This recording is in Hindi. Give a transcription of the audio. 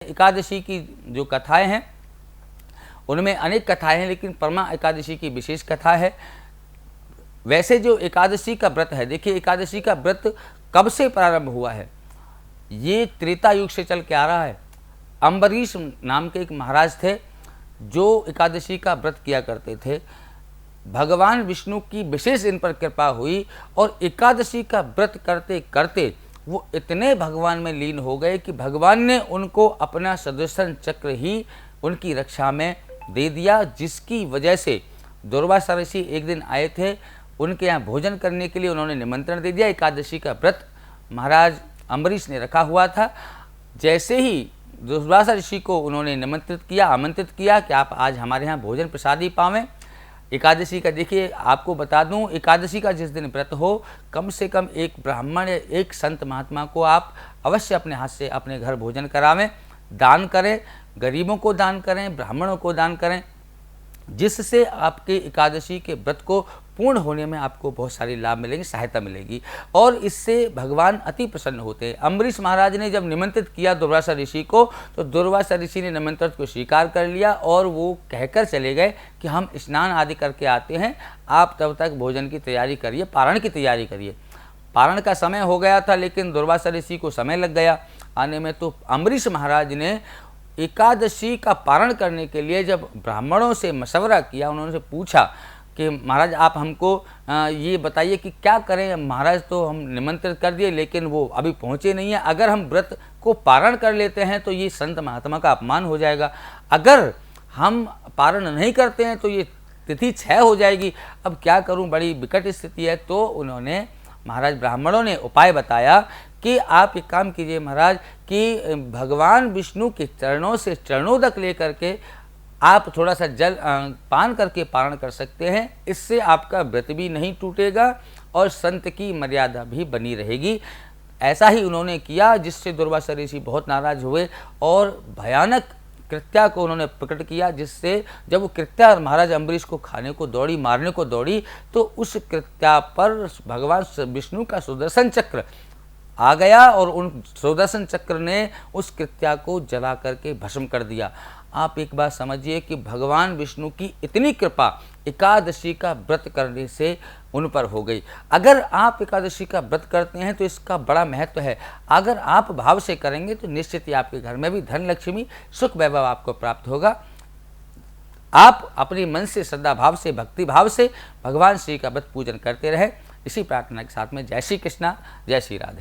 एकादशी की जो कथाएं हैं उनमें अनेक कथाएं हैं, लेकिन परमा एकादशी की विशेष कथा है। वैसे जो एकादशी का व्रत है, देखिए एकादशी का व्रत कब से प्रारंभ हुआ है, ये त्रेता युग से चल के आ रहा है। अम्बरीश नाम के एक महाराज थे जो एकादशी का व्रत किया करते थे। भगवान विष्णु की विशेष इन पर कृपा हुई और एकादशी का व्रत करते करते वो इतने भगवान में लीन हो गए कि भगवान ने उनको अपना सुदर्शन चक्र ही उनकी रक्षा में दे दिया, जिसकी वजह से दुर्वासा ऋषि एक दिन आए थे, उनके यहाँ भोजन करने के लिए उन्होंने निमंत्रण दे दिया। एकादशी का व्रत महाराज अम्बरीश ने रखा हुआ था। जैसे ही दुर्वासा ऋषि को उन्होंने आमंत्रित किया कि आप आज हमारे यहाँ भोजन प्रसादी पावें। एकादशी का देखिए, आपको बता दूं, एकादशी का जिस दिन व्रत हो, कम से कम एक ब्राह्मण या एक संत महात्मा को आप अवश्य अपने हाथ से अपने घर भोजन करावें, दान करें, गरीबों को दान करें, ब्राह्मणों को दान करें, जिससे आपके एकादशी के व्रत को पूर्ण होने में आपको बहुत सारी लाभ मिलेंगे, सहायता मिलेगी और इससे भगवान अति प्रसन्न होते हैं। अम्बरीश महाराज ने जब निमंत्रित किया दुर्वासा ऋषि को, तो दुर्वासा ऋषि ने निमंत्रण को स्वीकार कर लिया और वो कहकर चले गए कि हम स्नान आदि करके आते हैं, आप तब तक भोजन की तैयारी करिए, पारण की तैयारी करिए। पारण का समय हो गया था, लेकिन दुर्वासा ऋषि को समय लग गया आने में, तो अम्बरीश महाराज ने एकादशी का पारण करने के लिए जब ब्राह्मणों से मशवरा किया, उन्होंने पूछा कि महाराज आप हमको ये बताइए कि क्या करें, महाराज तो हम निमंत्रित कर दिए लेकिन वो अभी पहुँचे नहीं है, अगर हम व्रत को पारण कर लेते हैं तो ये संत महात्मा का अपमान हो जाएगा, अगर हम पारण नहीं करते हैं तो ये तिथि क्षय हो जाएगी, अब क्या करूं, बड़ी विकट स्थिति है। तो उन्होंने महाराज ब्राह्मणों ने उपाय बताया कि आप एक काम कीजिए महाराज कि भगवान विष्णु के चरणों से चरणोदक लेकर के आप थोड़ा सा जल पान करके पारण कर सकते हैं, इससे आपका व्रत भी नहीं टूटेगा और संत की मर्यादा भी बनी रहेगी। ऐसा ही उन्होंने किया, जिससे दुर्वासा ऋषि बहुत नाराज हुए और भयानक कृत्या को उन्होंने प्रकट किया, जिससे जब वो कृत्या महाराज अम्बरीश को खाने को दौड़ी, मारने को दौड़ी, तो उस कृत्या पर भगवान विष्णु का सुदर्शन चक्र आ गया और उन सुदर्शन चक्र ने उस कृत्या को जला करके भस्म कर दिया। आप एक बात समझिए कि भगवान विष्णु की इतनी कृपा एकादशी का व्रत करने से उन पर हो गई। अगर आप एकादशी का व्रत करते हैं तो इसका बड़ा महत्व है। अगर आप भाव से करेंगे तो निश्चित ही आपके घर में भी धन लक्ष्मी सुख वैभव आपको प्राप्त होगा। आप अपने मन से श्रद्धा भाव से, भक्ति भाव से भगवान श्री का व्रत पूजन करते रहें। इसी प्रार्थना के साथ में जय श्री कृष्णा, जय श्री राधे।